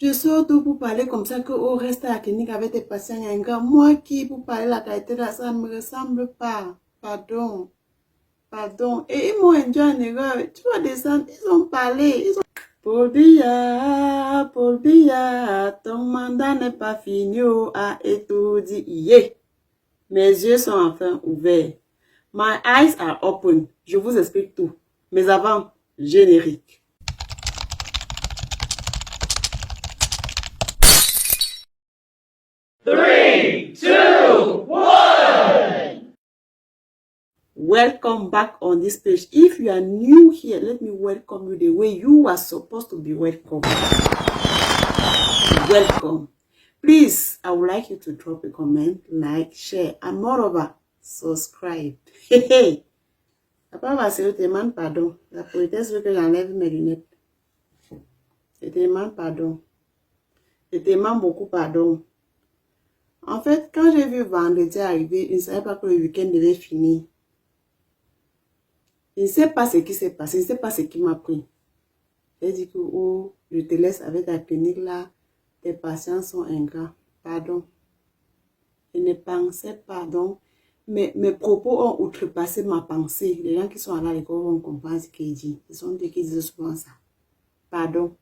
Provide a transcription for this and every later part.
Je sors tout pour parler comme ça qu'au reste à la clinique avec tes patients, il y a un gars. Moi qui, pour parler la qualité de ça ne me ressemble pas. Pardon. Pardon. Et ils m'ont induit en erreur. Tu vas descendre, ils ont parlé. Paul Biya, ton mandat n'est pas fini à étudier. Mes yeux sont enfin ouverts. My eyes are open. Je vous explique tout. Mais avant, générique. Three, two, one. Welcome back on this page. If you are new here, let me welcome you the way you are supposed to be welcome. Welcome. Please, I would like you to drop a comment, like, share, and moreover, subscribe. Hey, Papa va se te demande pardon. La poétesse veut que j'enlève mes lunettes. Je te demande pardon. Je te demande beaucoup pardon. En fait, quand j'ai vu vendredi arriver, je ne savais pas que le week-end devait finir. Je ne sais pas ce qui s'est passé, je ne sais pas ce qui m'a pris. J'ai dit que oh, je te laisse avec ta clinique là, tes patients sont ingrats. Pardon. Je ne pensais pas, donc mes propos ont outrepassé ma pensée. Les gens qui sont allés à l'école vont comprendre ce qu'il dit. Ce sont eux qui disent souvent ça. Pardon.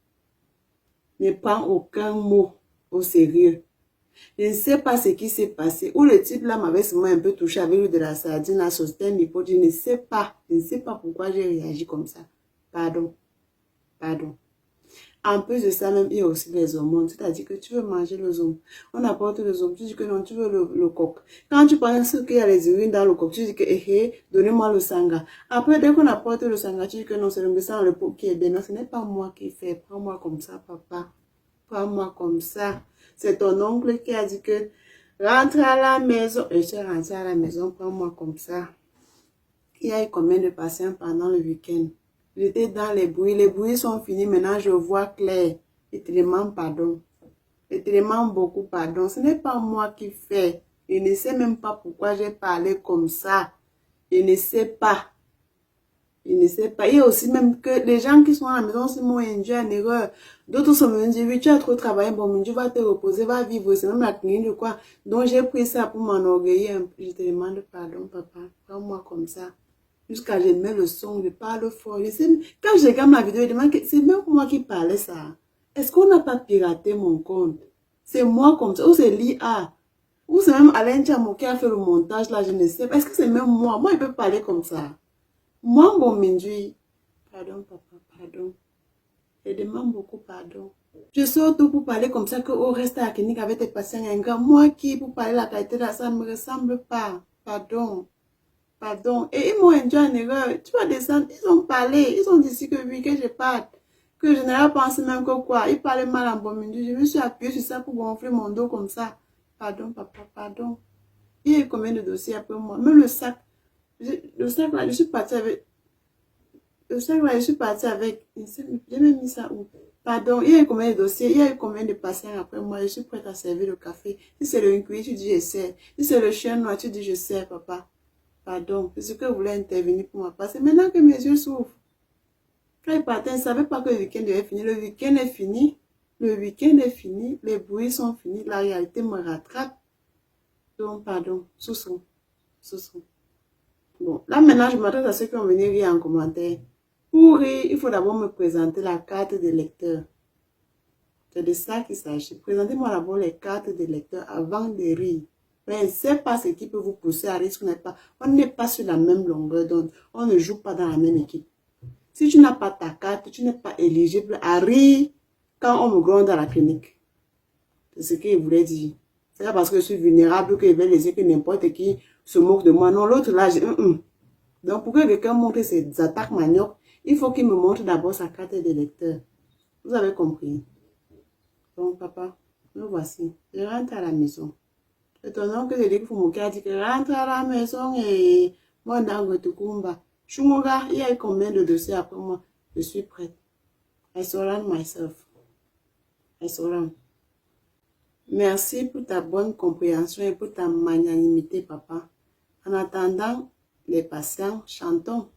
Ne prends aucun mot au sérieux. Je ne sais pas ce qui s'est passé. Ou le type là m'avait seulement un peu touché avec lui de la sardine, la sauce l'hypothèse. Je ne sais pas. Je ne sais pas pourquoi j'ai réagi comme ça. Pardon. Pardon. En plus de ça, même, il y a aussi les hormones. C'est-à-dire que tu veux manger le zoom. On apporte le zoom. Tu dis que non, tu veux le coq. Quand tu penses qu'il y a les urines dans le coq, tu dis que, donnez-moi le sanga. Après, dès qu'on apporte le sanga, tu dis que non, c'est le sang, le pot qui est bien. Non, ce n'est pas moi qui fais. Prends-moi comme ça, papa. Prends-moi comme ça. C'est ton oncle qui a dit que rentre à la maison. Et je suis rentrée à la maison, prends-moi comme ça. Il y a eu combien de patients pendant le week-end? J'étais dans les bruits sont finis, maintenant je vois clair. Je te demande pardon. Je te demande beaucoup pardon. Ce n'est pas moi qui fais. Je ne sais même pas pourquoi j'ai parlé comme ça. Je ne sais pas. Je ne sais pas. Il y a aussi même que les gens qui sont à la maison, c'est m'ont induit en erreur. D'autres sont venus dire, oui, tu as trop travaillé, bon, tu vas te reposer, va vivre. C'est même la clinique de quoi. Donc j'ai pris ça pour m'enorgueillir un peu. Je te demande pardon, papa. Prends-moi comme ça. Jusqu'à je mets le son, je parle fort. Quand je regarde ma vidéo, je demande que c'est même moi qui parlais ça. Est-ce qu'on n'a pas piraté mon compte? C'est moi comme ça. Ou c'est l'IA. Ou c'est même Alain Chamo qui a fait le montage là, je ne sais pas. Est-ce que c'est même moi? Moi, il peut parler comme ça. Moi, bon, Mindui. Pardon, papa, pardon. Je demande beaucoup pardon. Je sors tout pour parler comme ça qu'au reste à la clinique avec tes patients, il y a un gars. Moi qui, pour parler la qualité de ça ne me ressemble pas. Pardon. Pardon. Et ils m'ont induit en erreur. Tu vas descendre. Ils ont parlé. Ils ont dit que oui, que je parte. Que je n'avais pas pensé même que quoi. Ils parlaient mal en bon milieu. Je me suis appuyée sur ça pour gonfler mon dos comme ça. Pardon, papa, pardon. Il y a eu combien de dossiers après moi? Même le sac. Le sac là, je suis partie avec. Le sac là, je suis partie avec. J'ai même mis ça où? Pardon. Il y a eu combien de dossiers? Il y a eu combien de patients après moi? Je suis prête à servir le café. Si c'est le incuit, tu dis je sers. Si c'est le chien noir, tu dis je sers, papa. Pardon, c'est ce que vous voulez intervenir pour moi. Parce que maintenant que mes yeux s'ouvrent, quand il partait, je ne savais pas que le week-end devait finir. Le week-end est fini. Le week-end est fini. Les bruits sont finis. La réalité me rattrape. Donc, pardon. Sous-son. Sous-son. Bon, là maintenant, je m'adresse à ceux qui ont venu rire en commentaire. Pour rire, il faut d'abord me présenter la carte de lecteur. C'est de ça qu'il s'agit. Présentez-moi d'abord les cartes de lecteur avant de rire. Mais je ne sais pas ce qui peut vous pousser à risque. On n'est pas sur la même longueur d'onde. On ne joue pas dans la même équipe. Si tu n'as pas ta carte, tu n'es pas éligible à rire quand on me gronde dans la clinique. C'est ce qu'il voulait dire. C'est pas parce que je suis vulnérable que je vais laisser que n'importe qui se moque de moi. Non, l'autre là, Donc pour que quelqu'un montre ses attaques manioc, il faut qu'il me montre d'abord sa carte de lecteur. Vous avez compris? Donc papa, me voici. Je rentre à la maison. C'est ton oncle que je dis qu'il faut moquer, a dit que rentre à la maison et moi dans le Tukumba. Chungoga, il y a combien de dossiers après moi? Je suis prête. I surround myself. I surround. Merci pour ta bonne compréhension et pour ta magnanimité, papa. En attendant les patients, chantons.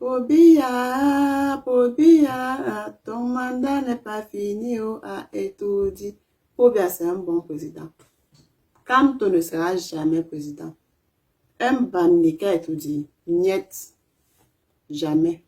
Pobia, Pobia, ton mandat n'est pas fini, oh, a étourdi. Pobia, c'est un bon président. Kamto ne sera jamais président. Un bandit qui a étourdi, niet, jamais.